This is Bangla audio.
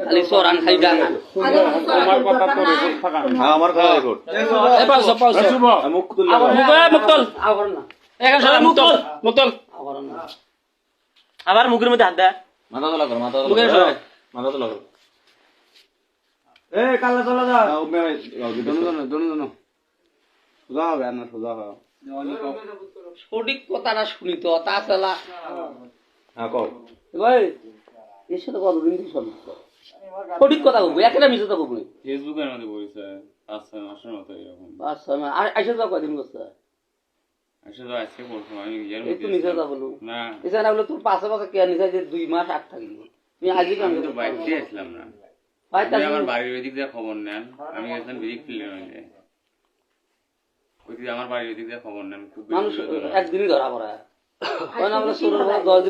খালি চোরান খাই ডাঙা আমার কথা রেকর্ড আবার মুখের মধ্যে হাত দেয় মাথা তোলা করো মাথা তোলা করো এই কালা তোলা যা দোনো সোজা হবে আর না সোজা হবে সঠিক কথাটা শুনি তো তাছাড়া হ্যাঁ কর ভাই এর সাথে কতদিন সঠিক কথা বলবো একটা মিশে তো বলবো ফেসবুকের মধ্যে বলছে 5-6 মাসের মতো এরকম আইসা তো কয়দিন করছে আসলে তো আজকে বলছো আমি ইয়ার একটু নিচে যা বলবো না এছাড়া বলে তোর পাশে পাশে কে নিচে যে 2 মাস আট থাকিল তুমি আজকে কেন আমি তো বাইরে আসলাম না ভাই আপনি আমার বাড়ির ওইদিক দিয়ে খবর নেন আমি এখন ব্রিক ফিল্ডে রইলে ওইদিকে আমার বাড়ির ওইদিক দিয়ে খবর নেন খুব মানুষ একদিনই ধরা পড়ে আমরা শুরু 10